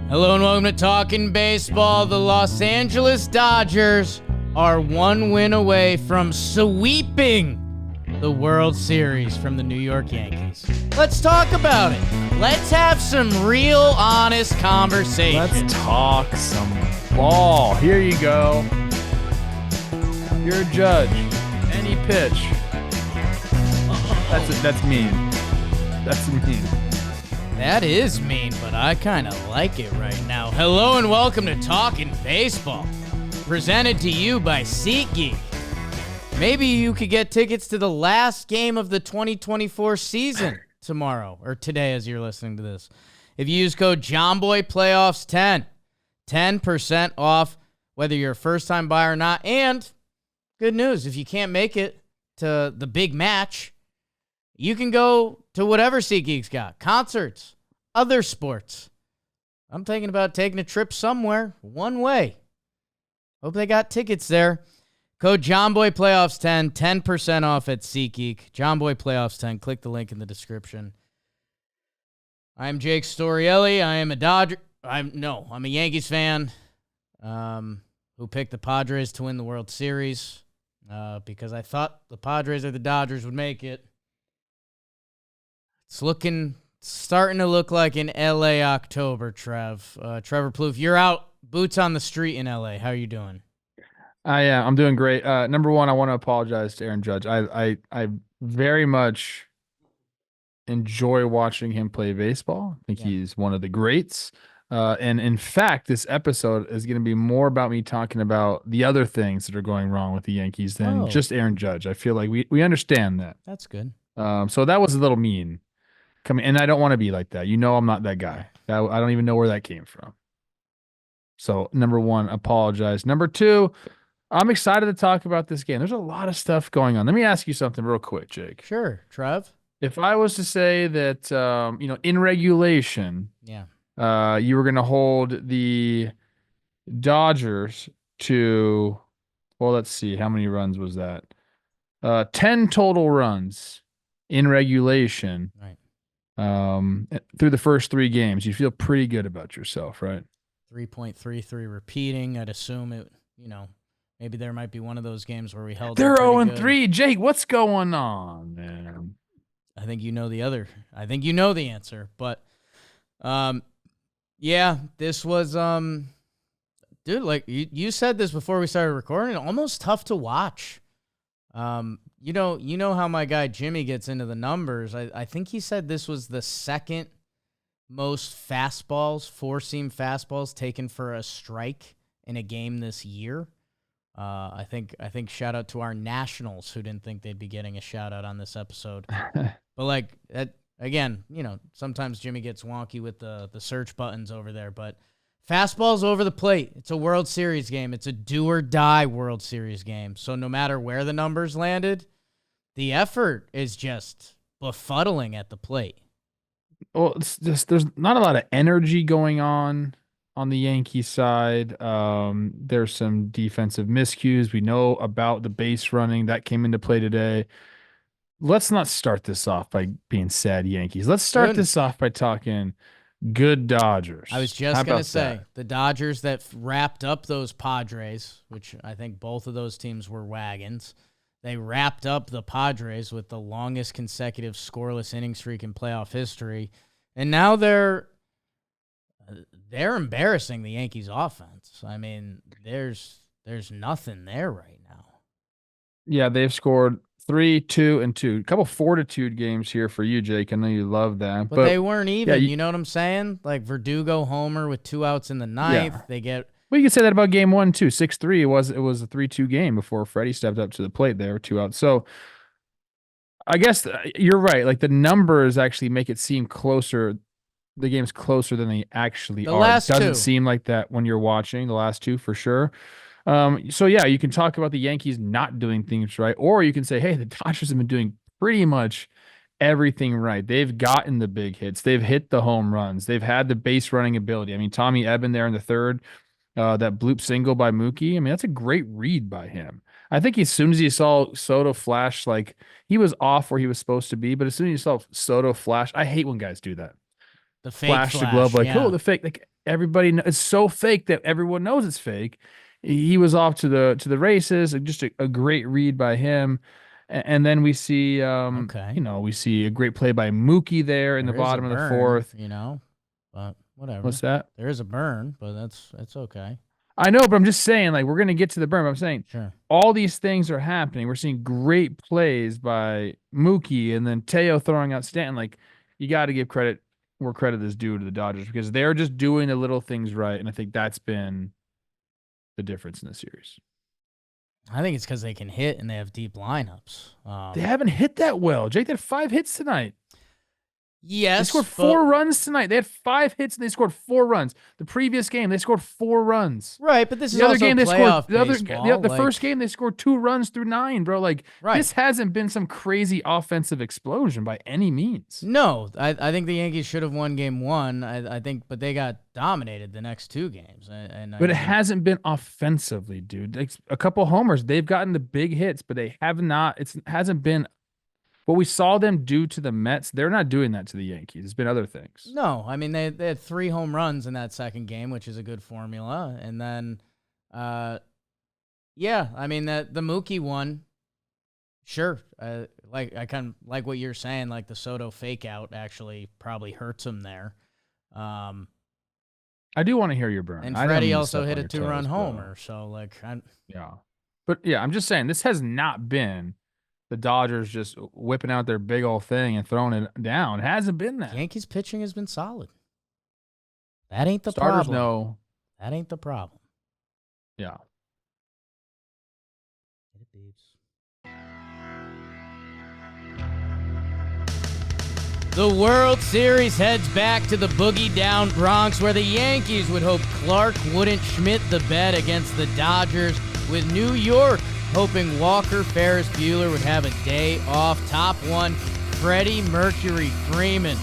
Hello and welcome to Talkin' Baseball. The Los Angeles Dodgers are one win away from sweeping the World Series from the New York Yankees. Let's talk about it. Let's have some real, honest conversation. Let's talk some ball. Here you go. You're a judge. Any pitch. That's mean. That's mean. That is mean, but I kind of like it right now. Hello and welcome to Talkin' Baseball, presented to you by SeatGeek. Maybe you could get tickets to the last game of the 2024 season tomorrow, or today as you're listening to this. If you use code JOHNBOYPLAYOFFS10, 10% off, whether you're a first-time buyer or not. And good news, if you can't make it to the big match, you can go to whatever SeatGeek's got. Concerts, other sports. I'm thinking about taking a trip somewhere, one way. Hope they got tickets there. Code JOHNBOYPLAYOFFS10, 10% off at SeatGeek. JOHNBOYPLAYOFFS10. Click the link in the description. I'm Jake Storielli. I am a Dodger. I'm a Yankees fan who picked the Padres to win the World Series because I thought the Padres or the Dodgers would make it. It's starting to look like an L.A. October, Trev. Trevor Plouffe, you're out, boots on the street in L.A. How are you doing? I'm doing great. Number one, I want to apologize to Aaron Judge. I very much enjoy watching him play baseball. I think he's one of the greats. And in fact, this episode is going to be more about me talking about the other things that are going wrong with the Yankees than just Aaron Judge. I feel like we understand that. That's good. So that was a little mean. And I don't want to be like that. You know I'm not that guy. I don't even know where that came from. So, number one, apologize. Number two, I'm excited to talk about this game. There's a lot of stuff going on. Let me ask you something real quick, Jake. Sure, Trev. If I was to say that, in regulation, you were going to hold the Dodgers to, well, let's see, how many runs was that? 10 total runs in regulation. Right. Through the first three games, you feel pretty good about yourself, right? 3.33 repeating. I'd assume it, maybe there might be one of those games where we held. They're 0-3. Jake, what's going on, man? I think you know the answer, but this was dude, like you said this before we started recording, almost tough to watch. You know how my guy Jimmy gets into the numbers. I think he said this was the second most fastballs, four-seam fastballs taken for a strike in a game this year. I think shout out to our Nationals who didn't think they'd be getting a shout out on this episode. But like that again, sometimes Jimmy gets wonky with the search buttons over there, but fastballs over the plate. It's a World Series game. It's a do or die World Series game. So no matter where the numbers landed, the effort is just befuddling at the plate. Well, it's just there's not a lot of energy going on the Yankee side. There's some defensive miscues. We know about the base running that came into play today. Let's not start this off by being sad Yankees. Let's start this off by talking good Dodgers. I was just going to say, the Dodgers that wrapped up those Padres, which I think both of those teams were wagons. They wrapped up the Padres with the longest consecutive scoreless inning streak in playoff history. And now they're embarrassing the Yankees offense. I mean, there's nothing there right now. Yeah, they've scored 3, 2, and 2. A couple fortitude games here for you, Jake. I know you love that. But they weren't even. You know what I'm saying? Like Verdugo homer with 2 outs in the ninth. Yeah. They get. Well, you can say that about game 1 too. 6-3. It was a 3-2 game before Freddie stepped up to the plate. There were 2 outs. So I guess you're right. Like the numbers actually make it seem closer. The game's closer than they actually are. Last it doesn't two. seem like that when you're watching the last 2 for sure. So yeah, you can talk about the Yankees not doing things right, or you can say, hey, the Dodgers have been doing pretty much everything right. They've gotten the big hits. They've hit the home runs. They've had the base running ability. I mean, Tommy Edman there in the third, that bloop single by Mookie. I mean, that's a great read by him. I think as soon as he saw Soto flash, like he was off where he was supposed to be, but as soon as he saw Soto flash, I hate when guys do that. The fake flash the glove flash, like, oh, yeah. the fake. Like everybody, it's so fake that everyone knows it's fake. He was off to the races. Just a great read by him. And then we see, Okay. we see a great play by Mookie there in the There is a bottom of the burn, fourth. but whatever. What's that? There is a burn, but that's okay. I know, but I'm just saying, like, we're gonna get to the burn. But I'm saying Sure. all these things are happening. We're seeing great plays by Mookie, and then Teo throwing out Stanton. Like, you got to give credit where credit is due to the Dodgers because they're just doing the little things right, and I think that's been the difference in the series. I think it's because they can hit and they have deep lineups. They haven't hit that well. Jake had 5 hits tonight. Yes, They scored 4 runs tonight. They had 5 hits and they scored 4 runs. The previous game, they scored 4 runs. Right, but this is the other also game they playoff scored baseball. the first game they scored 2 runs through 9, bro. Like Right. this hasn't been some crazy offensive explosion by any means. No, I think the Yankees should have won game 1. I think, but they got dominated the next 2 games. But it hasn't been offensively, dude. Like, a couple homers, they've gotten the big hits, but they have not. It hasn't been what we saw them do to the Mets. They're not doing that to the Yankees. It's been other things. No, I mean they had 3 home runs in that second game, which is a good formula. And then, yeah, I mean the Mookie one, sure. Like I kind of like what you're saying. Like the Soto fake out actually probably hurts him there. I do want to hear your burn. And I don't Freddie mean to also step hit on a your 2-run toes, bro. homer. So like, But yeah, I'm just saying this has not been the Dodgers just whipping out their big old thing and throwing it down. It hasn't been that. Yankees pitching has been solid. That ain't the Starters problem. know. That ain't the problem. Yeah. The World Series heads back to the boogie down Bronx, where the Yankees would hope Clark wouldn't Schmidt the bet against the Dodgers, with New York hoping Walker Ferris Buehler would have a day off. Top 1, Freddie Mercury Freeman.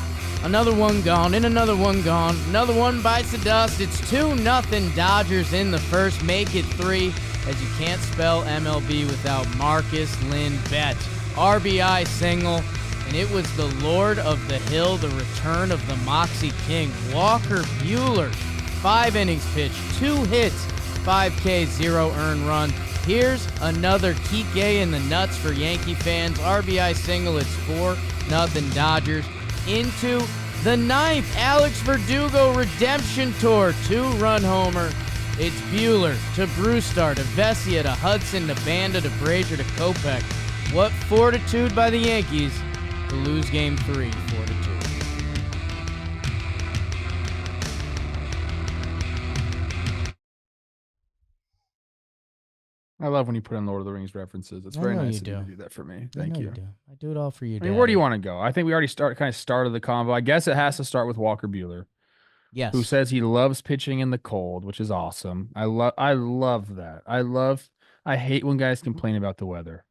Another one gone, and another one gone. Another one bites the dust. It's 2-0 Dodgers in the first. Make it 3, as you can't spell MLB without Marcus Lynn Betts. RBI single. And it was the Lord of the Hill, the return of the Moxie King, Walker Buehler. 5 innings pitched, 2 hits, 5 Ks, 0 earned run. Here's another Kike in the nuts for Yankee fans. RBI single, it's 4-0 Dodgers. Into the 9th, Alex Verdugo redemption tour, 2-run homer. It's Buehler to Brusdar to Vesia to Hudson to Banda to Brazier to Kopech. What fortitude by the Yankees to lose game 3, 4-2. I love when you put in Lord of the Rings references. It's very nice of you to do that for me. Thank you. I do it all for you, I mean, where do you want to go? I think we already started the convo. I guess it has to start with Walker Buehler. Yes. Who says he loves pitching in the cold, which is awesome. I love that. I hate when guys complain about the weather.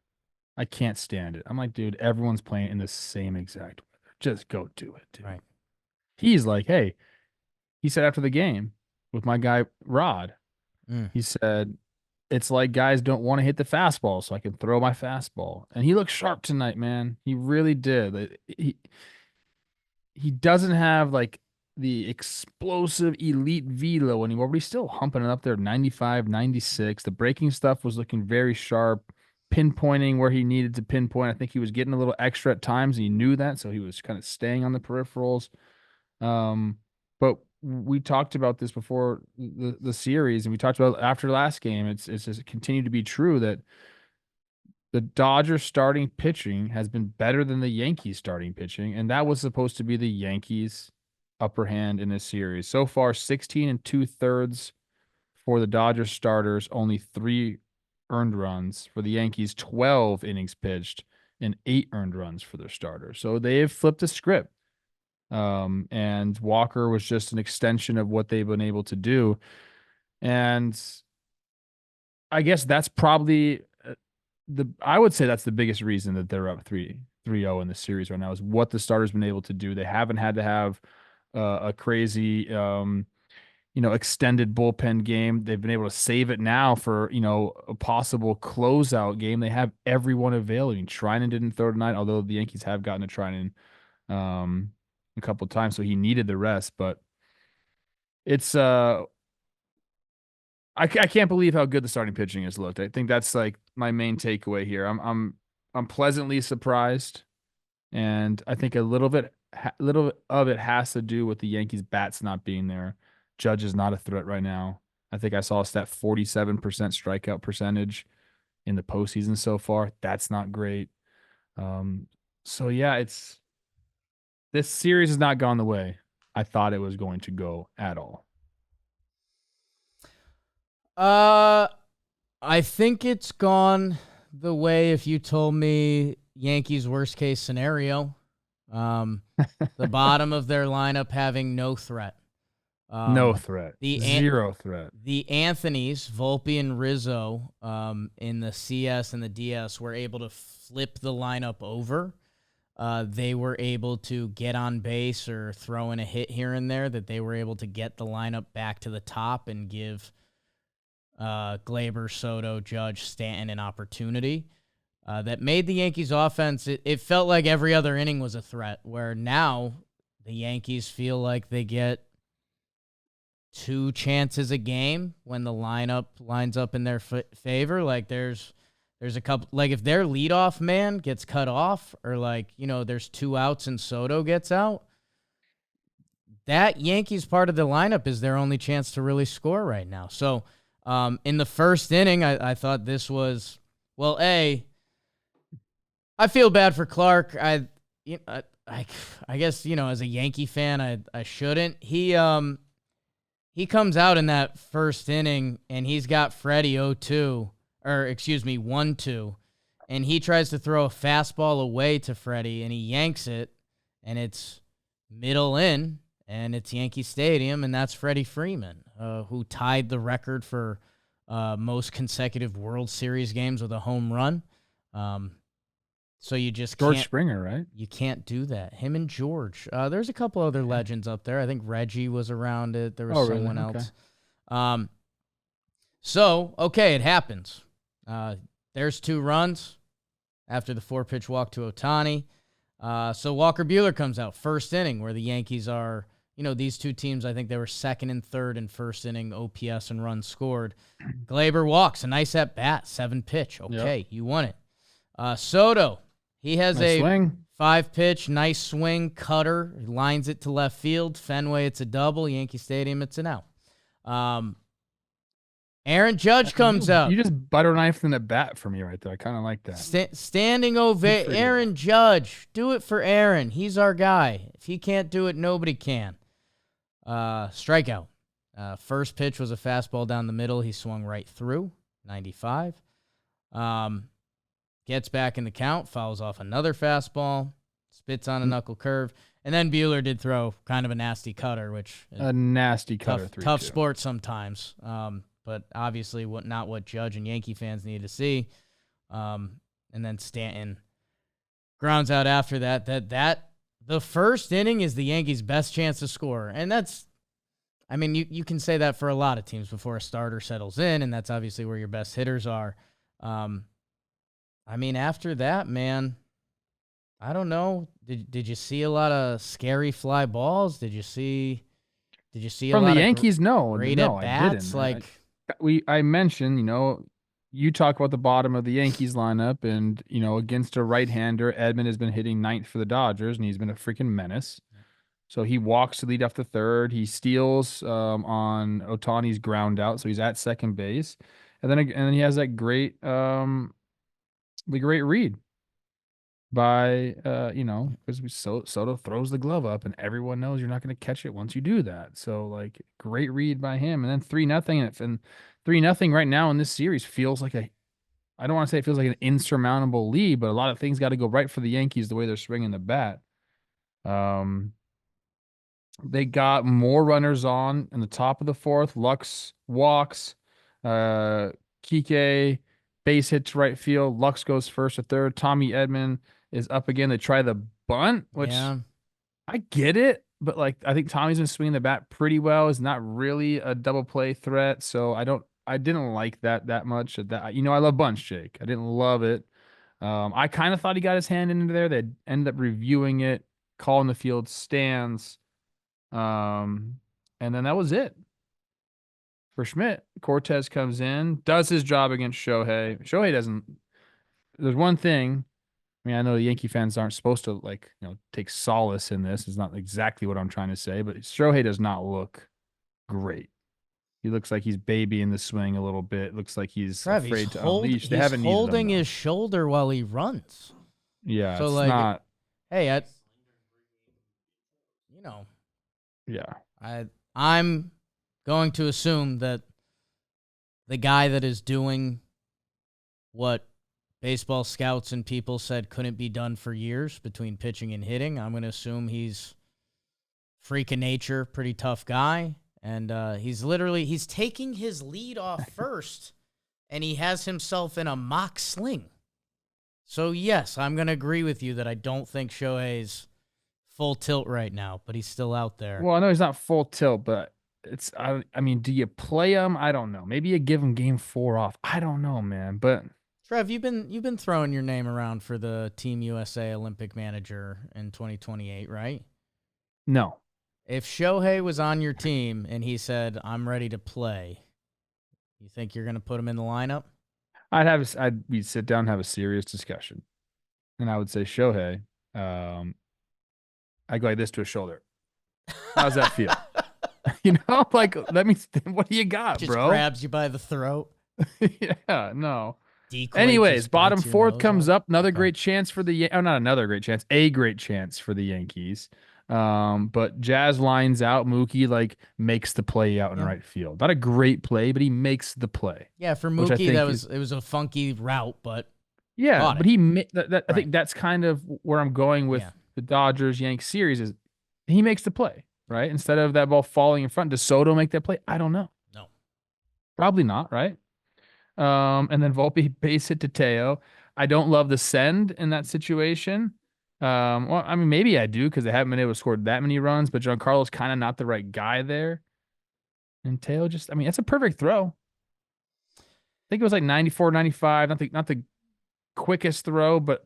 I can't stand it. I'm like, dude, everyone's playing in the same exact weather. Just go do it, dude. Right. He's like, hey, he said after the game with my guy Rod, he said, it's like guys don't want to hit the fastball, so I can throw my fastball. And he looked sharp tonight, man. He really did. He doesn't have like the explosive elite velo anymore, but he's still humping it up there, 95, 96. The breaking stuff was looking very sharp, pinpointing where he needed to pinpoint. I think he was getting a little extra at times, and he knew that, so he was kind of staying on the peripherals. But we talked about this before the series, and we talked about after last game. It's just continued to be true that the Dodgers starting pitching has been better than the Yankees starting pitching, and that was supposed to be the Yankees' upper hand in this series. So far, 16 2/3 for the Dodgers starters, only 3 earned runs. For the Yankees, 12 innings pitched and 8 earned runs for their starters. So they have flipped the script. And Walker was just an extension of what they've been able to do. And I guess that's probably I would say that's the biggest reason that they're up 3-0 in the series right now is what the starter's been able to do. They haven't had to have a crazy, extended bullpen game. They've been able to save it now for, a possible closeout game. They have everyone available. Treinen didn't throw tonight, although the Yankees have gotten a Treinen. a couple times, so he needed the rest. But it's I can't believe how good the starting pitching has looked. I think that's like my main takeaway here. I'm pleasantly surprised, and I think a little bit of it has to do with the Yankees bats not being there. Judge is not a threat right now. I think I saw a stat 47% strikeout percentage in the postseason so far. That's not great. Um, so yeah, this series has not gone the way I thought it was going to go at all. Uh, I think it's gone the way if you told me Yankees worst case scenario, the bottom of their lineup having no threat. No threat. The Zero threat. The Anthonys, Volpe and Rizzo, in the CS and the DS were able to flip the lineup over. They were able to get on base or throw in a hit here and there, that they were able to get the lineup back to the top and give Glaber, Soto, Judge, Stanton an opportunity. That made the Yankees offense, it felt like every other inning was a threat, where now the Yankees feel like they get 2 chances a game when the lineup lines up in their favor. Like there's a couple, like if their leadoff man gets cut off, or like, there's 2 outs and Soto gets out, that Yankees part of the lineup is their only chance to really score right now. So in the first inning, I thought this was, well, I feel bad for Clark. I guess, as a Yankee fan, I shouldn't. He comes out in that first inning, and he's got Freddie 0-2, or excuse me, 1-2, and he tries to throw a fastball away to Freddie, and he yanks it, and it's middle in, and it's Yankee Stadium, and that's Freddie Freeman, who tied the record for most consecutive World Series games with a home run. So you just George can't, Springer, right? You can't do that. Him and George. There's a couple other legends up there. I think Reggie was around it. There was someone else. Okay, it happens. There's 2 runs after the 4-pitch walk to Ohtani. So Walker Buehler comes out first inning, where the Yankees are, these 2 teams, I think they were second and third in first inning OPS and runs scored. Glaber walks, a nice at bat, 7-pitch. Okay, yep. You won it. Soto. He has nice a swing. 5-pitch, nice swing, cutter, lines it to left field. Fenway, it's a double. Yankee Stadium, it's an out. Aaron Judge comes out. You just butter knifed in the bat for me right there. I kind of like that. Standing ovation. Aaron Judge. Do it for Aaron. He's our guy. If he can't do it, nobody can. Strikeout. First pitch was a fastball down the middle. He swung right through. 95. Gets back in the count, fouls off another fastball, spits on a knuckle curve, and then Buehler did throw kind of a nasty cutter, which a nasty cutter, tough sport sometimes, but obviously not what Judge and Yankee fans need to see. And then Stanton grounds out after that. The first inning is the Yankees' best chance to score, and that's, I mean, you can say that for a lot of teams before a starter settles in, and that's obviously where your best hitters are. I mean, after that, man, I don't know. Did you see a lot of scary fly balls? Did you see from a lot the Yankees? No, great no, at bats? I didn't. I mentioned, you talk about the bottom of the Yankees lineup, and against a right-hander, Edman has been hitting 9th for the Dodgers, and he's been a freaking menace. So he walks to lead off the third. He steals on Ohtani's ground out, so he's at second base, and then he has that great the great read by because Soto throws the glove up, and everyone knows you're not going to catch it once you do that. So like, great read by him, and then 3-0, and 3-0 right now in this series feels like I don't want to say it feels like an insurmountable lead, but a lot of things got to go right for the Yankees the way they're swinging the bat. They got more runners on in the top of the 4th. Lux walks, Kike base hit to right field. Lux goes first to third. Tommy Edman is up again. They try the bunt, which I get it, but like, I think Tommy's been swinging the bat pretty well. Is not really a double play threat, so I didn't like that much. I love bunts, Jake. I didn't love it. I kind of thought he got his hand into there. They ended up reviewing it. call in the field stands. And then that was it for Schmidt. Cortez comes in, does his job against Shohei. Shohei doesn't. There's one thing. I mean, I know the Yankee fans aren't supposed to take solace in this. It's not exactly what I'm trying to say, but Shohei does not look great. He looks like he's babying the swing a little bit. Looks like he's afraid to unleash. They haven't he's holding his shoulder while he runs. Yeah, so it's like, not. Hey, Yeah. I'm going to assume that the guy that is doing what baseball scouts and people said couldn't be done for years between pitching and hitting, I'm going to assume he's freak of nature, pretty tough guy. And he's taking his lead off first, and he has himself in a mock sling. So, yes, I'm going to agree with you that I don't think Shohei's full tilt right now, but he's still out there. Well, I know he's not full tilt, but I mean, do you play him? I don't know. Maybe you give him game 4 off. I don't know, man. But Trev, you've been throwing your name around for the Team USA Olympic manager in 2028, right? No. If Shohei was on your team and he said, "I'm ready to play," you think you're going to put him in the lineup? We'd sit down and have a serious discussion. And I would say, Shohei, I go like this to his shoulder. How's that feel? Let me, what do you got, just bro? Grabs you by the throat. Yeah, no. Decoy. Anyways, bottom 4th comes up. up. Another great chance for not another great chance, a great chance for the Yankees. But Jazz lines out. Mookie makes the play out in right field. Not a great play, but he makes the play. Yeah, for Mookie, it was a funky route, but yeah, but I think that's kind of where I'm going with the Dodgers-Yankees series is he makes the play, right? Instead of that ball falling in front. Does Soto make that play? I don't know. No, probably not, right? And then Volpe base hit to Teo. I don't love the send in that situation. Well, I mean, maybe I do because they haven't been able to score that many runs, but Giancarlo's kind of not the right guy there. And Teo it's a perfect throw. I think it was 94, 95. Not the quickest throw, but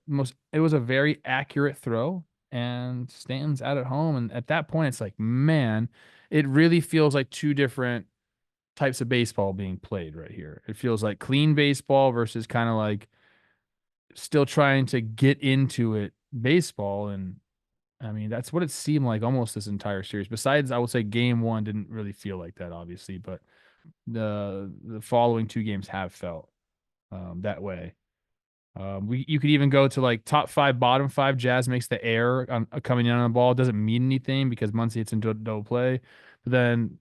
it was a very accurate throw. And Stanton's out at home. And at that point, it's man, it really feels like two different types of baseball being played right here. It feels like clean baseball versus kind of still trying to get into it baseball. And I mean, that's what it seemed like almost this entire series. Besides, I would say game 1 didn't really feel like that, obviously, but the following 2 games have felt that way. You could even go to top 5, bottom 5. Jazz makes the error on coming in on the ball. It doesn't mean anything because Muncy hits into a double play. But then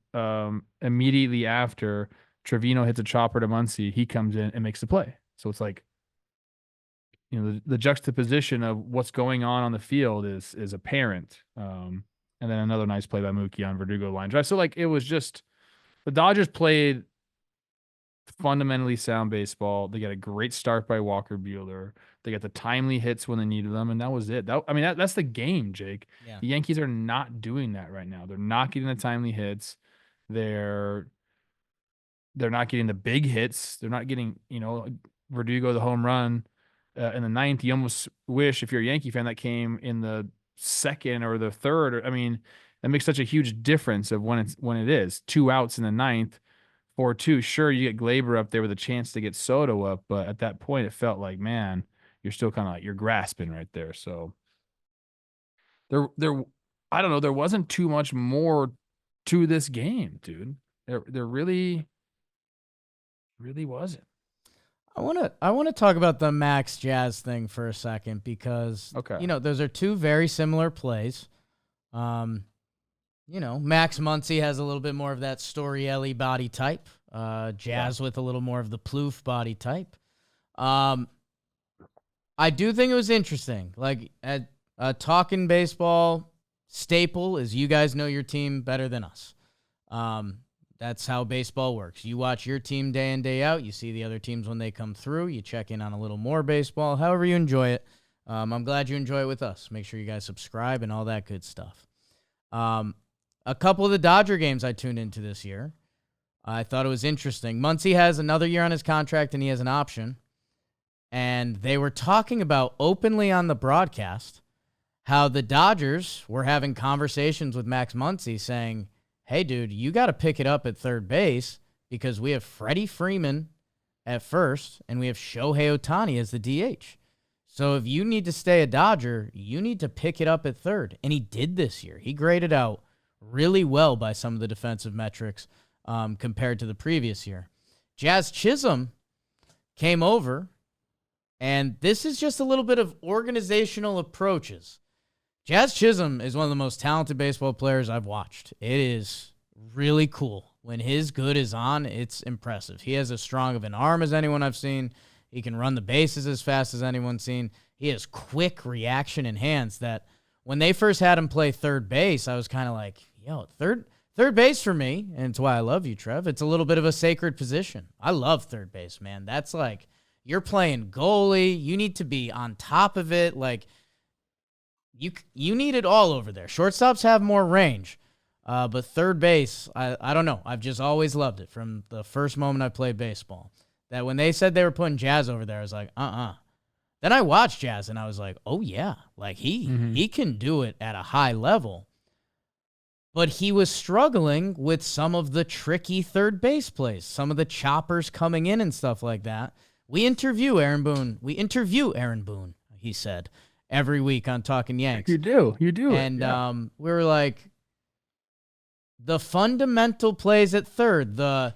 immediately after, Trevino hits a chopper to Muncy. He comes in and makes the play. So it's the juxtaposition of what's going on the field is apparent. And then another nice play by Mookie on Verdugo line drive. So it was just the Dodgers played fundamentally sound baseball. They got a great start by Walker Buehler. They got the timely hits when they needed them, and that was it. That's the game, Jake. Yeah. The Yankees are not doing that right now. They're not getting the timely hits. They're not getting the big hits. They're not getting, Verdugo the home run in the 9th. You almost wish, if you're a Yankee fan, that came in the 2nd or the 3rd. That makes such a huge difference of when it is 2 outs in the 9th. 4-2, sure, you get Glaber up there with a chance to get Soto up, but at that point, it felt like, man, you're still kind of you're grasping right there. So there, I don't know, there wasn't too much more to this game, dude. There really wasn't. I want to talk about the Max Jazz thing for a second because those are 2 very similar plays. Max Muncy has a little bit more of that Storielli body type. Jazz with a little more of the Plouffe body type. I do think it was interesting. At Talkin baseball staple is you guys know your team better than us. That's how baseball works. You watch your team day in, day out. You see the other teams when they come through. You check in on a little more baseball. However you enjoy it. I'm glad you enjoy it with us. Make sure you guys subscribe and all that good stuff. A couple of the Dodger games I tuned into this year, I thought it was interesting. Muncy has another year on his contract, and he has an option. And they were talking about openly on the broadcast how the Dodgers were having conversations with Max Muncy saying, hey, dude, you got to pick it up at third base because we have Freddie Freeman at first and we have Shohei Ohtani as the DH. So if you need to stay a Dodger, you need to pick it up at third. And he did this year. He graded out really well by some of the defensive metrics compared to the previous year. Jazz Chisholm came over, and this is just a little bit of organizational approaches. Jazz Chisholm is one of the most talented baseball players I've watched. It is really cool. When his good is on, it's impressive. He has as strong of an arm as anyone I've seen. He can run the bases as fast as anyone's seen. He has quick reaction in hands that when they first had him play third base, I was kind of like, yo, third base for me, and it's why I love you, Trev. It's a little bit of a sacred position. I love third base, man. That's like, you're playing goalie. You need to be on top of it. Like, you need it all over there. Shortstops have more range. But third base, I don't know. I've just always loved it from the first moment I played baseball. That when they said they were putting Jazz over there, I was like, Then I watched Jazz, and I was like, oh, yeah. Like, he can do it at a high level. But he was struggling with some of the tricky third base plays, some of the choppers coming in and stuff like that. We interview Aaron Boone, he said, every week on Talkin' Yanks. You do. And we were like, the fundamental plays at third, the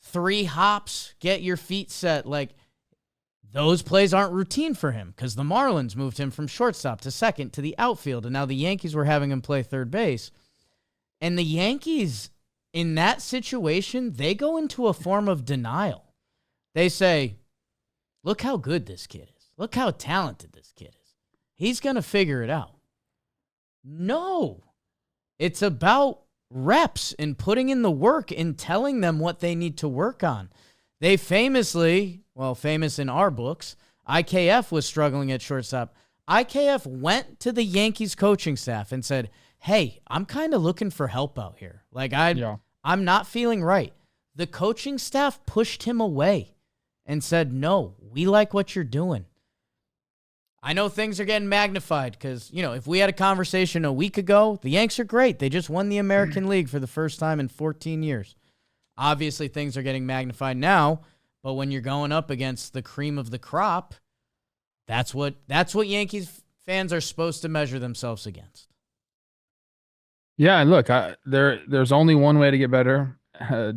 3 hops, get your feet set, like, those plays aren't routine for him because the Marlins moved him from shortstop to second to the outfield, and now the Yankees were having him play third base. And the Yankees, in that situation, they go into a form of denial. They say, look how good this kid is. Look how talented this kid is. He's going to figure it out. No. It's about reps and putting in the work and telling them what they need to work on. They famously, famous in our books, IKF was struggling at shortstop. IKF went to the Yankees coaching staff and said, hey, I'm kind of looking for help out here. Like, I'm not feeling right. The coaching staff pushed him away and said, no, we like what you're doing. I know things are getting magnified because, if we had a conversation a week ago, the Yanks are great. They just won the American League for the first time in 14 years. Obviously, things are getting magnified now, but when you're going up against the cream of the crop, that's what Yankees fans are supposed to measure themselves against. Yeah, and look, there's only one way to get better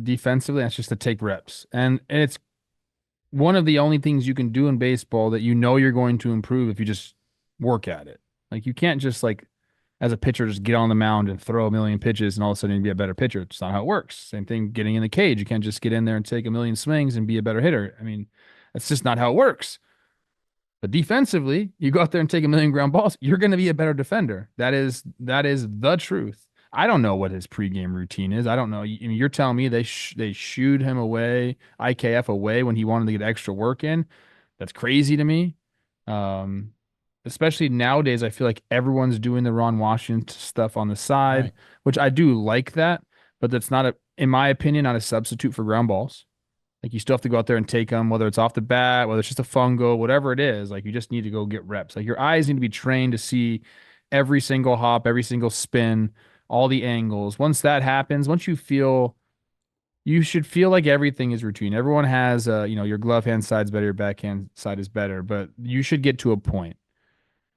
defensively, and that's just to take reps. And it's one of the only things you can do in baseball that you're going to improve if you just work at it. Like, you can't just, like, as a pitcher, just get on the mound and throw a million pitches and all of a sudden be a better pitcher. It's not how it works. Same thing getting in the cage. You can't just get in there and take a million swings and be a better hitter. I mean, that's just not how it works. But defensively, you go out there and take a million ground balls, you're going to be a better defender. That is the truth. I don't know what his pregame routine is. I don't know. You're telling me they shooed him away, IKF away when he wanted to get extra work in. That's crazy to me. Especially nowadays, I feel like everyone's doing the Ron Washington stuff on the side, right, which I do like that, but that's not in my opinion, not a substitute for ground balls. Like, you still have to go out there and take them, whether it's off the bat, whether it's just a fungo, whatever it is. Like, you just need to go get reps. Like, your eyes need to be trained to see every single hop, every single spin, all the angles. Once that happens, you should feel like everything is routine. Everyone has, your glove hand side's better, your backhand side is better, but you should get to a point.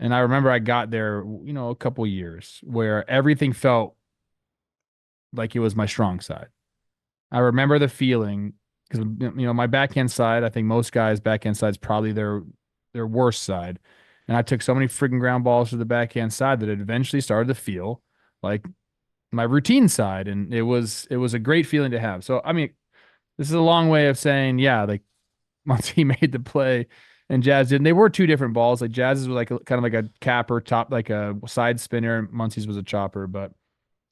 And I remember I got there, a couple years where everything felt like it was my strong side. I remember the feeling because, my backhand side, I think most guys' backhand side is probably their worst side. And I took so many freaking ground balls to the backhand side that it eventually started to feel like my routine side. And it was a great feeling to have. So, I mean, this is a long way of saying, yeah, like, once he made the play and Jazz didn't. They were two different balls. Like, Jazz's was like kind of like a capper top, like a side spinner, and Muncy's was a chopper. But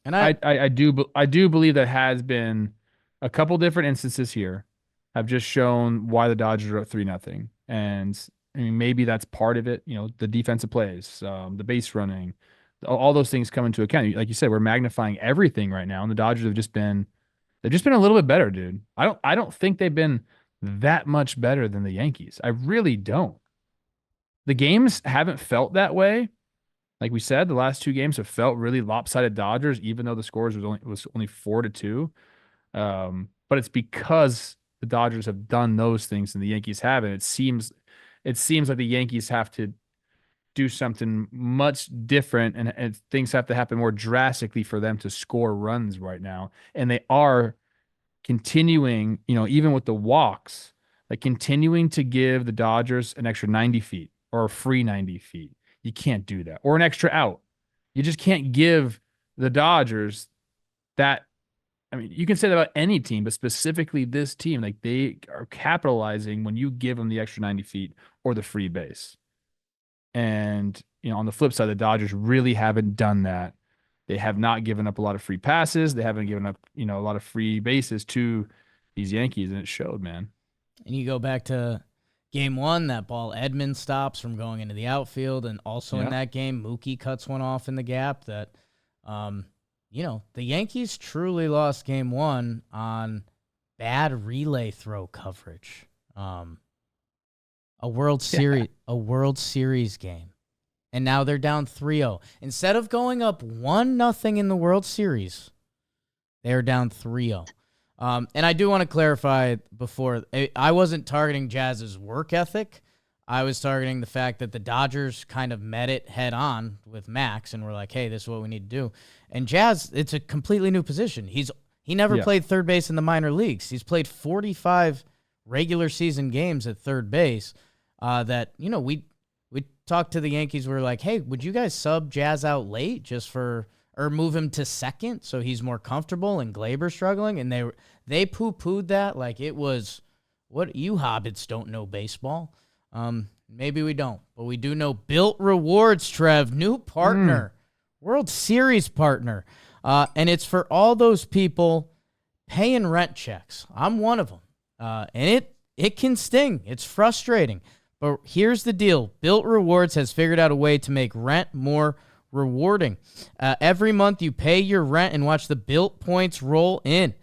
I do believe that has been a couple different instances here have just shown why the Dodgers are up 3-0. And I mean, maybe that's part of it. The defensive plays, the base running, all those things come into account. Like you said, we're magnifying everything right now, and the Dodgers have just been a little bit better, dude. I don't think they've been that much better than the Yankees. I really don't. The games haven't felt that way, Like we said, the last two games have felt really lopsided Dodgers, even though the scores was only 4-2. But it's because the Dodgers have done those things and the Yankees haven't. It seems like the Yankees have to do something much different, and things have to happen more drastically for them to score runs right now. And they are continuing, even with the walks, like continuing to give the Dodgers an extra 90 feet or a free 90 feet. You can't do that. Or an extra out. You just can't give the Dodgers that. I mean, you can say that about any team, but specifically this team, like they are capitalizing when you give them the extra 90 feet or the free base. And, on the flip side, the Dodgers really haven't done that. They have not given up a lot of free passes. They haven't given up, a lot of free bases to these Yankees, and it showed, man. And you go back to game one, that ball Edman stops from going into the outfield. And also in that game, Mookie cuts one off in the gap that, the Yankees truly lost game one on bad relay throw coverage. A World Series game. And now they're down 3-0. Instead of going up 1-0 in the World Series, they're down 3-0. And I do want to clarify before, I wasn't targeting Jazz's work ethic. I was targeting the fact that the Dodgers kind of met it head on with Max and were like, hey, this is what we need to do. And Jazz, it's a completely new position. He never played third base in the minor leagues. He's played 45 regular season games at third base. We talked to the Yankees. We were like, hey, would you guys sub Jazz out late or move him to second so he's more comfortable and Glaber's struggling? And they poo-pooed that like it was, what, you hobbits don't know baseball. Maybe we don't, but we do know Built Rewards, Trev, new partner, World Series partner. And it's for all those people paying rent checks. I'm one of them. And it can sting. It's frustrating. But here's the deal. Built Rewards has figured out a way to make rent more rewarding. Every month you pay your rent and watch the Built points roll in.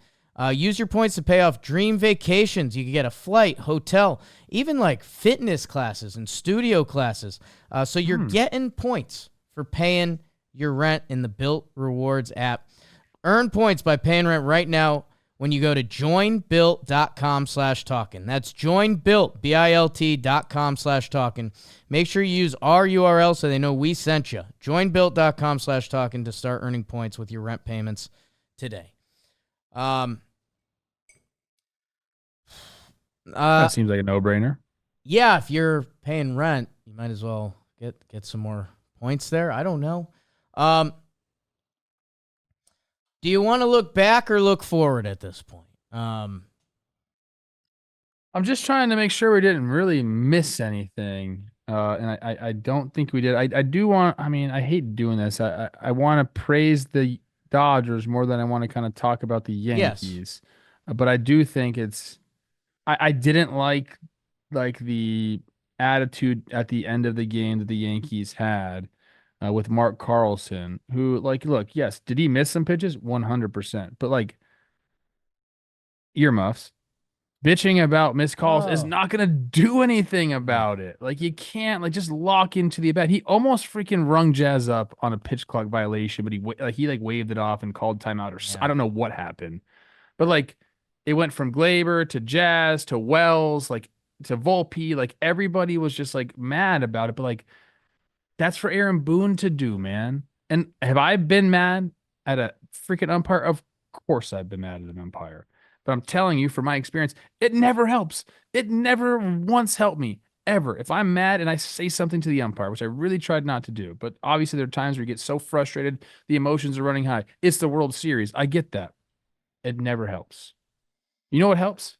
Use your points to pay off dream vacations. You can get a flight, hotel, even like fitness classes and studio classes. So you're getting points for paying your rent in the Built Rewards app. Earn points by paying rent right now when you go to joinbuilt.com/talkin. That's joinbuilt, BILT.com/talkin. Make sure you use our URL so they know we sent you. Joinbuilt.com/talkin to start earning points with your rent payments today. That seems like a no-brainer. Yeah, if you're paying rent, you might as well get some more points there. I don't know. Do you want to look back or look forward at this point? I'm just trying to make sure we didn't really miss anything. And I don't think we did. I do want, I hate doing this. I want to praise the Dodgers more than I want to kind of talk about the Yankees. Yes. But I do think I didn't like the attitude at the end of the game that the Yankees had with Mark Carlson, who, look, yes, did he miss some pitches? 100%. But earmuffs, bitching about missed calls is not going to do anything about it. You can't just lock into the at bat. He almost freaking rung Jazz up on a pitch clock violation, but he waved it off and called timeout or I don't know what happened. But it went from Glaber to Jazz to Wells, to Volpe. Everybody was just mad about it. But that's for Aaron Boone to do, man. And have I been mad at a freaking umpire? Of course I've been mad at an umpire. But I'm telling you, from my experience, it never helps. It never once helped me, ever. If I'm mad and I say something to the umpire, which I really tried not to do, but obviously there are times where you get so frustrated, the emotions are running high. It's the World Series. I get that. It never helps. You know what helps?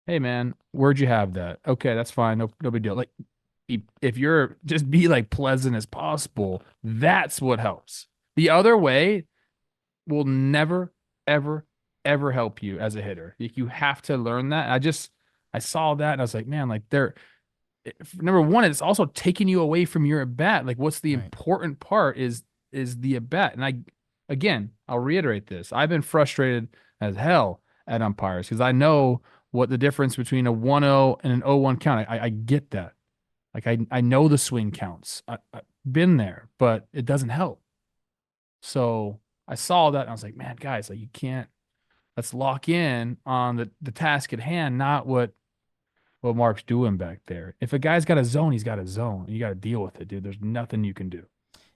Hey, man, where'd you have that? Okay, that's fine. No big deal. If you're just be pleasant as possible, that's what helps. The other way will never, ever, ever help you as a hitter. You have to learn that. I saw that and I was like, man, they're number one, it's also taking you away from your at bat. What's the important part is the at bat. And I'll reiterate this. I've been frustrated as hell at umpires because I know what the difference between a 1-0 and an 0-1 count. I get that. I know the swing counts. been there, but it doesn't help. So I saw that and I was like, man, guys, like you can't. Let's lock in on the task at hand, not what Mark's doing back there. If a guy's got a zone, he's got a zone. You got to deal with it, dude. There's nothing you can do.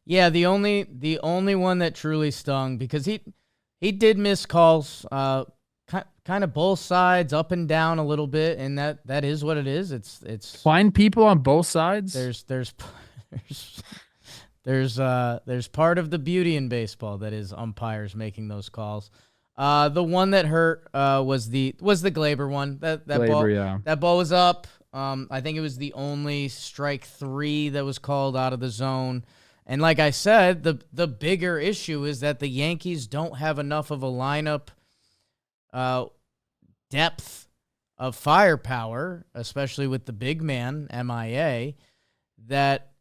Yeah, the only one that truly stung because he did miss calls, kind of both sides, up and down a little bit, and that is what it is. It's Find people on both sides. there's there's part of the beauty in baseball that is umpires making those calls. The one that hurt was the Glaber one. That Glaber, ball, yeah. that ball was up. I think it was the only strike 3 that was called out of the zone. And like I said, the bigger issue is that the Yankees don't have enough of a lineup depth of firepower, especially with the big man MIA, that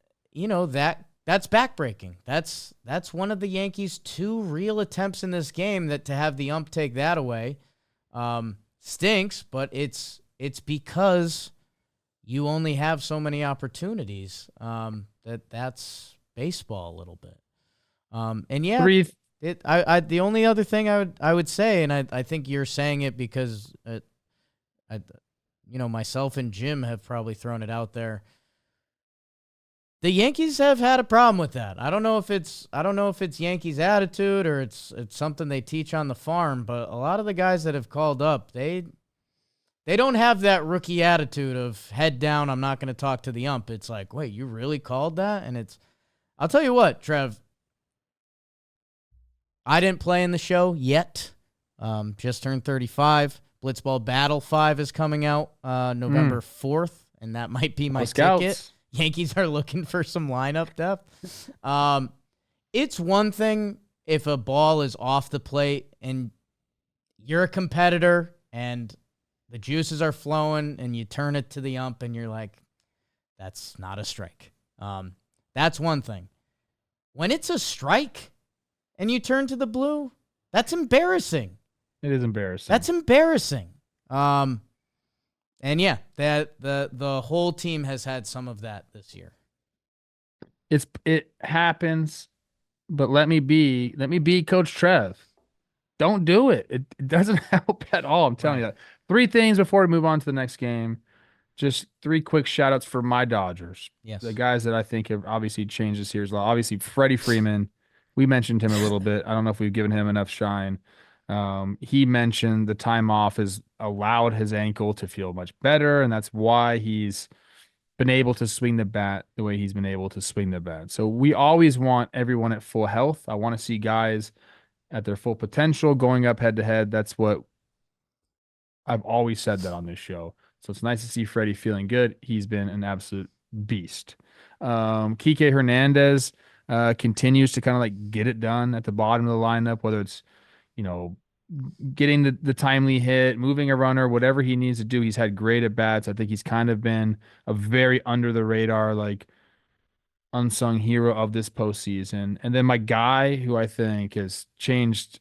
that's backbreaking. That's one of the Yankees' 2 real attempts in this game that to have the ump take that away stinks, but it's because you only have so many opportunities that's baseball a little bit. And yeah, the only other thing I would say, and I think you're saying it because myself and Jim have probably thrown it out there. The Yankees have had a problem with that. I don't know if it's Yankees attitude or it's something they teach on the farm, but a lot of the guys that have called up, they don't have that rookie attitude of head down, I'm not going to talk to the ump. It's like, wait, you really called that? And I'll tell you what, Trev, I didn't play in the show yet. Just turned 35. Blitzball Battle 5 is coming out November 4th, and that might be my ticket. Yankees are looking for some lineup depth. It's one thing if a ball is off the plate and you're a competitor and the juices are flowing and you turn it to the ump and you're like, that's not a strike. That's one thing. When it's a strike and you turn to the blue, that's embarrassing. It is embarrassing. That's embarrassing. And yeah, that the whole team has had some of that this year. It happens, but let me be Coach Trev. Don't do it. It doesn't help at all. I'm telling you that. 3 things before we move on to the next game. Just 3 quick shout outs for my Dodgers. Yes. The guys that I think have obviously changed this year's law. Obviously, Freddie Freeman. We mentioned him a little bit. I don't know if we've given him enough shine. He mentioned the time off has allowed his ankle to feel much better, and that's why he's been able to swing the bat the way he's been able to swing the bat. So we always want everyone at full health. I want to see guys at their full potential going up head to head. That's what I've always said that on this show. So it's nice to see Freddie feeling good. He's been an absolute beast. Kike Hernandez continues to kind of like get it done at the bottom of the lineup, whether it's getting the timely hit, moving a runner, whatever he needs to do. He's had great at bats. I think he's kind of been a very under the radar, like unsung hero of this postseason. And then my guy who I think has changed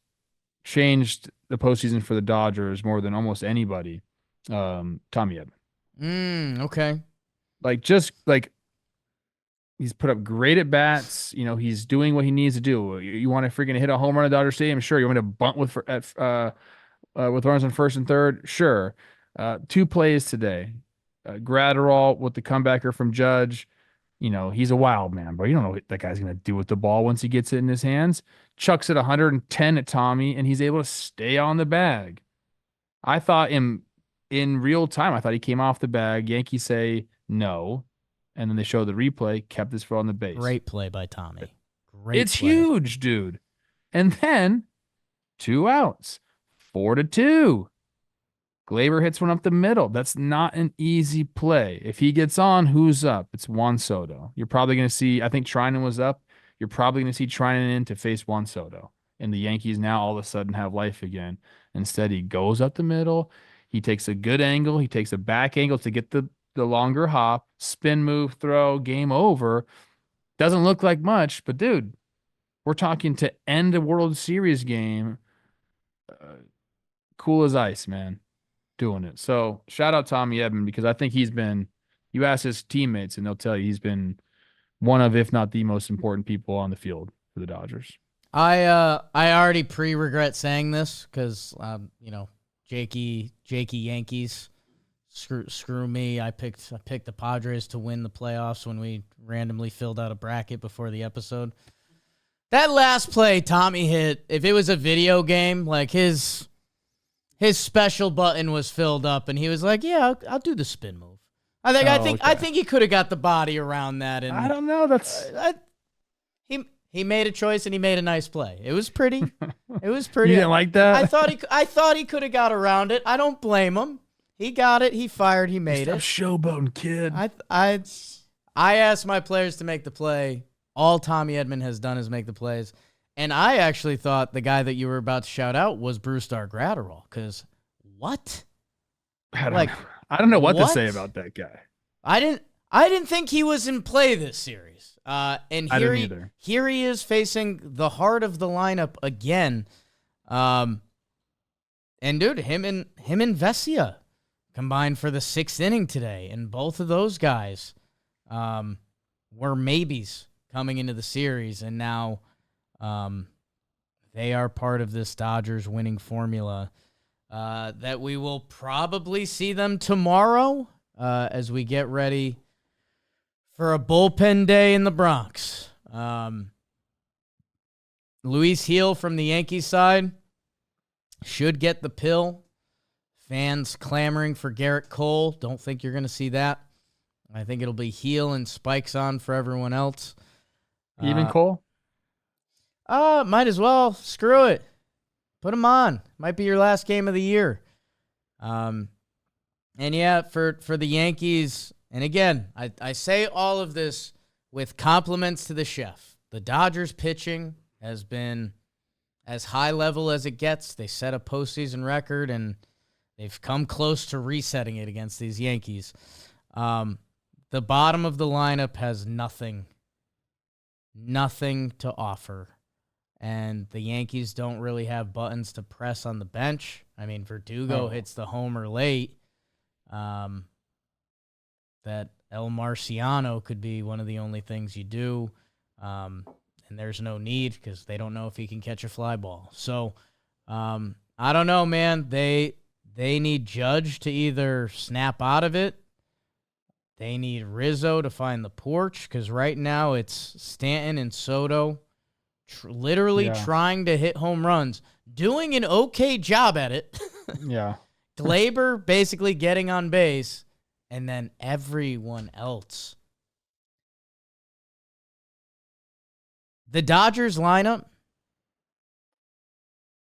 the postseason for the Dodgers more than almost anybody, Tommy Edman. Okay. Like he's put up great at bats. He's doing what he needs to do. You want to freaking hit a home run at Dodger Stadium? Sure. You want to bunt with runners on first and third? Sure. 2 plays today. Graterol with the comebacker from Judge. He's a wild man, but you don't know what that guy's going to do with the ball once he gets it in his hands. Chucks it 110 at Tommy, and he's able to stay on the bag. I thought in real time, I thought he came off the bag. Yankees say no. And then they show the replay, kept this ball on the base. Great play by Tommy. Great It's play. huge, dude. And then 2 outs, 4-2. Glaber hits one up the middle. That's not an easy play. If he gets on, who's up? It's Juan Soto. You're probably going to see, I think Trinan was up. You're probably going to see Trinan in to face Juan Soto. And the Yankees now all of a sudden have life again. Instead, he goes up the middle. He takes a good angle. He takes a back angle to get the longer hop, spin move, throw, game over. Doesn't look like much, but dude, we're talking to end a World Series game. Cool as ice, man. Doing it. So shout out Tommy Edman because I think he's been, you ask his teammates and they'll tell you he's been one of, if not the most important people on the field for the Dodgers. I already regret saying this because Jakey Yankees. Screw me. I picked the Padres to win the playoffs when we randomly filled out a bracket before the episode. That last play Tommy hit, if it was a video game, like his special button was filled up and he was like, "Yeah, I'll do the spin move." I think he could have got the body around that, and I don't know. he made a choice and he made a nice play. It was pretty. It was pretty. You didn't like that? I thought he could have got around it. I don't blame him. He got it. He fired. He made it. Showboating, kid. I asked my players to make the play. All Tommy Edman has done is make the plays. And I actually thought the guy that you were about to shout out was Brusdar Graterol. Because what? I don't know what to say about that guy. I didn't think he was in play this series. And here he is facing the heart of the lineup again. And dude, him and Vesia combined for the 6th inning today, and both of those guys were maybes coming into the series, and now they are part of this Dodgers winning formula that we will probably see them tomorrow as we get ready for a bullpen day in the Bronx. Luis Gil from the Yankees side should get the pill. Fans clamoring for Garrett Cole. Don't think you're going to see that. I think it'll be Gil and spikes on for everyone else. Even Cole? Might as well. Screw it. Put him on. Might be your last game of the year. And yeah, for the Yankees, and again, I say all of this with compliments to the chef. The Dodgers pitching has been as high level as it gets. They set a postseason record, and they've come close to resetting it against these Yankees. The bottom of the lineup has nothing to offer. And the Yankees don't really have buttons to press on the bench. I mean, Verdugo hits the homer late. That El Marciano could be one of the only things you do. And there's no need because they don't know if he can catch a fly ball. So, I don't know, man. They need Judge to either snap out of it. They need Rizzo to find the porch because right now it's Stanton and Soto trying to hit home runs, doing an okay job at it. Yeah. Glaber basically getting on base, and then everyone else. The Dodgers lineup,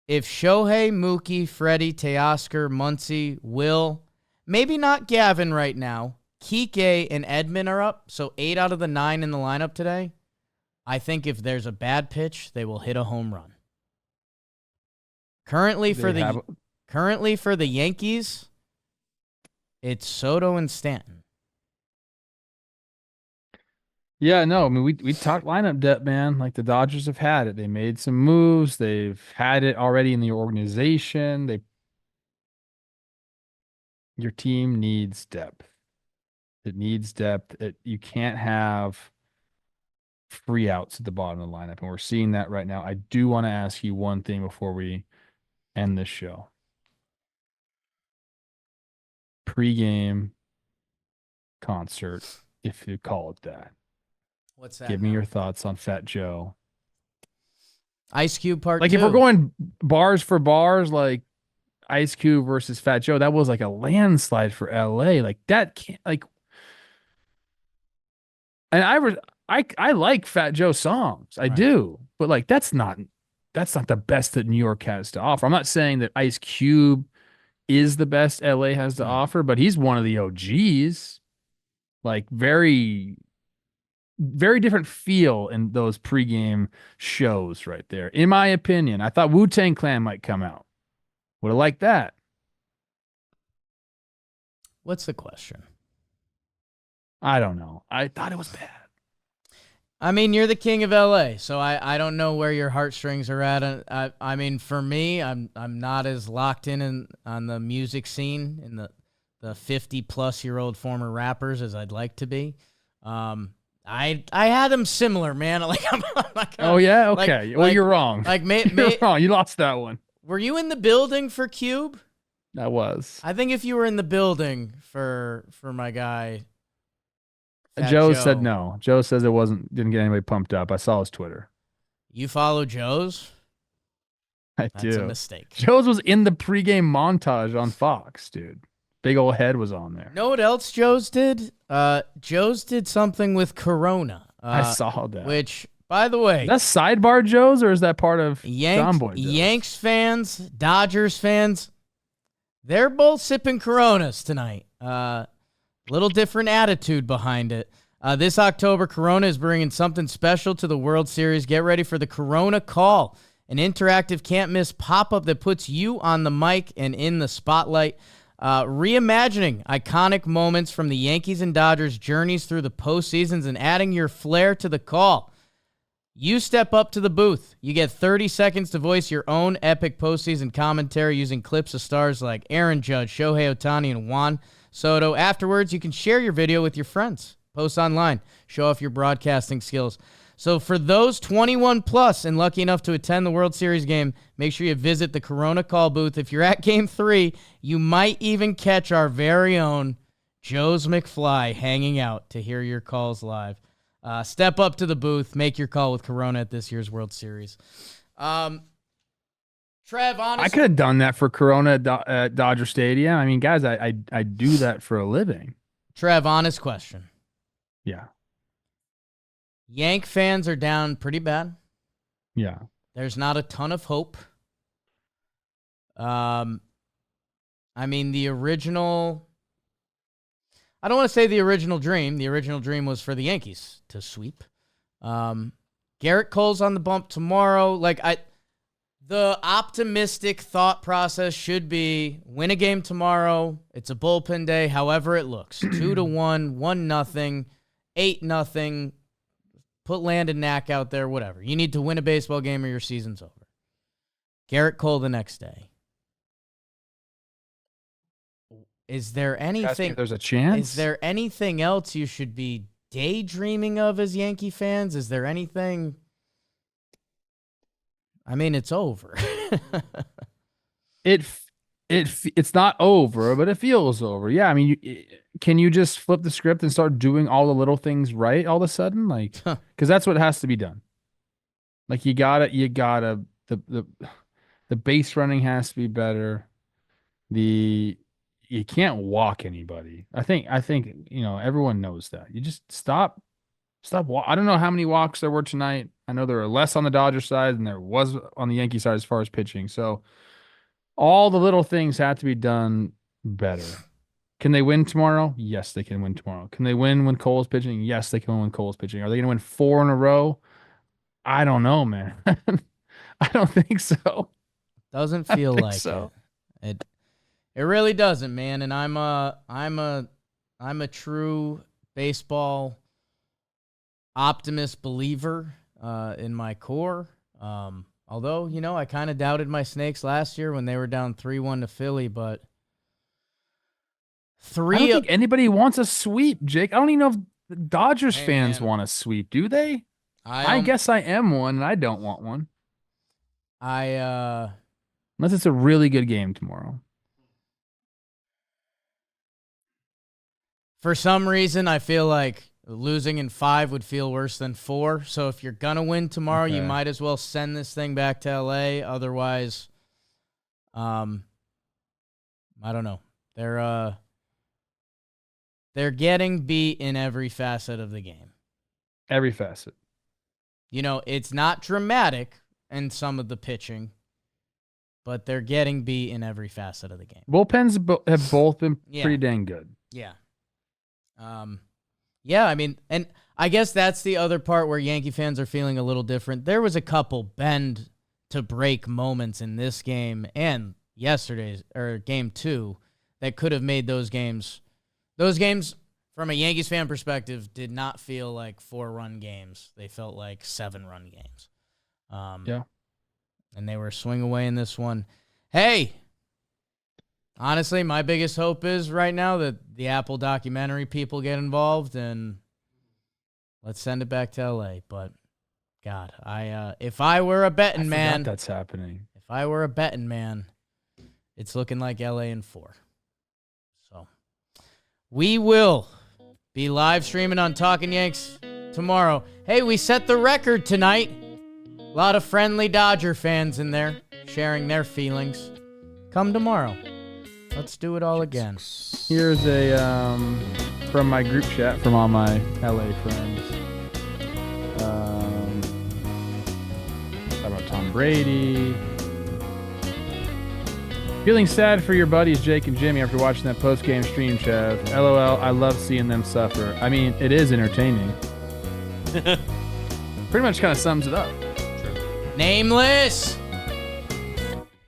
if Shohei, Mookie, Freddie, Teoscar, Muncy, Will, maybe not Gavin right now, Kike and Edman are up, so 8 out of the 9 in the lineup today. I think if there's a bad pitch, they will hit a home run. Currently for the Yankees, it's Soto and Stanton. Yeah, no, I mean we talked lineup depth, man. Like the Dodgers have had it. They made some moves. They've had it already in the organization. Your team needs depth. It needs depth. You can't have free outs at the bottom of the lineup, and we're seeing that right now. I do want to ask you one thing before we end this show. Pregame concert, if you call it that. What's that? Give me your thoughts on Fat Joe. Ice Cube Part 2. Like if we're going bars for bars, like Ice Cube versus Fat Joe, that was like a landslide for LA. Like that can't and I like Fat Joe songs. I do. But like that's not the best that New York has to offer. I'm not saying that Ice Cube is the best LA has to offer, but he's one of the OGs. Like very, very different feel in those pregame shows right there. In my opinion, I thought Wu-Tang Clan might come out. Would have liked that. What's the question? I don't know. I thought it was bad. I mean, you're the king of LA, so I don't know where your heartstrings are at. I mean, for me, I'm not as locked in on the music scene in the 50-plus-year-old former rappers as I'd like to be. I had them similar, man. Like I'm not gonna, Oh yeah, okay. Well, you're wrong. Like you're wrong. You lost that one. Were you in the building for Cube? I was. I think if you were in the building for my guy, Joe said no. Joe says didn't get anybody pumped up. I saw his Twitter. You follow Joe's? I do. That's a mistake. Joe's was in the pregame montage on Fox, dude. Big old head was on there. Know what else Joe's did? Joe's did something with Corona. I saw that. Which, by the way, that's sidebar Joe's, or is that part of John Boy Joe's? Yanks fans, Dodgers fans, they're both sipping Coronas tonight. Little different attitude behind it. This October, Corona is bringing something special to the World Series. Get ready for the Corona Call, an interactive can't-miss pop-up that puts you on the mic and in the spotlight. Reimagining iconic moments from the Yankees and Dodgers' journeys through the postseasons and adding your flair to the call. You step up to the booth. You get 30 seconds to voice your own epic postseason commentary using clips of stars like Aaron Judge, Shohei Ohtani, and Juan Soto. Afterwards, you can share your video with your friends. Post online. Show off your broadcasting skills. So for those 21 plus and lucky enough to attend the World Series game, make sure you visit the Corona Call booth. If you're at Game 3, you might even catch our very own Joe's McFly hanging out to hear your calls live. Step up to the booth. Make your call with Corona at this year's World Series. Trev, honestly, I could have done that for Corona at Dodger Stadium. I mean, guys, I do that for a living. Trev, honest question. Yeah. Yank fans are down pretty bad. Yeah. There's not a ton of hope. I mean, the original... I don't want to say the original dream. The original dream was for the Yankees to sweep. Garrett Cole's on the bump tomorrow. The optimistic thought process should be win a game tomorrow. It's a bullpen day, however it looks. 2-1, 1-0, 8-0. Put Landon Knack out there, whatever. You need to win a baseball game or your season's over. Garrett Cole the next day. Is there anything? There's a chance. Is there anything else you should be daydreaming of as Yankee fans? Is there anything? I mean, it's over. It's not over, but it feels over. Yeah, I mean, can you just flip the script and start doing all the little things right all of a sudden? Like, because that's what has to be done. Like you gotta the base running has to be better. You can't walk anybody. I think everyone knows that. You just stop. I don't know how many walks there were tonight. I know there were less on the Dodger side than there was on the Yankee side as far as pitching. So all the little things have to be done better. Can they win tomorrow? Yes, they can win tomorrow. Can they win when Cole's pitching? Yes, they can win when Cole's pitching. Are they going to win 4 in a row? I don't know, man. I don't think so. Doesn't feel like so. It really doesn't, man. And I'm a true baseball optimist believer in my core. Although, I kind of doubted my Snakes last year when they were down 3-1 to Philly, but I don't think anybody wants a sweep, Jake. I don't even know if the Dodgers fans want a sweep, do they? I guess I am one, and I don't want one. Unless it's a really good game tomorrow. For some reason, I feel like losing in 5 would feel worse than 4. So if you're going to win tomorrow, you might as well send this thing back to LA. Otherwise, I don't know. They're getting beat in every facet of the game. Every facet. It's not dramatic in some of the pitching, but they're getting beat in every facet of the game. Bullpens have both been pretty dang good. Yeah. Yeah, I mean, and I guess that's the other part where Yankee fans are feeling a little different. There was a couple bend to break moments in this game and yesterday's or game 2 that could have made those games. Those games, from a Yankees fan perspective, did not feel like 4-run games. They felt like 7-run games. Yeah. And they were a swing away in this one. Hey, honestly, my biggest hope is right now that the Apple documentary people get involved and Let's send it back to LA. But God, if I were a betting man, that's happening. If I were a betting man, it's looking like LA in 4. So we will be live streaming on Talkin' Yanks tomorrow. Hey, we set the record tonight. A lot of friendly Dodger fans in there sharing their feelings. Come tomorrow. Let's do it all again. Here's a from my group chat from all my LA friends. How about Tom Brady? Feeling sad for your buddies Jake and Jimmy after watching that post-game stream, Chev. LOL, I love seeing them suffer. I mean, it is entertaining. Pretty much kind of sums it up. Nameless!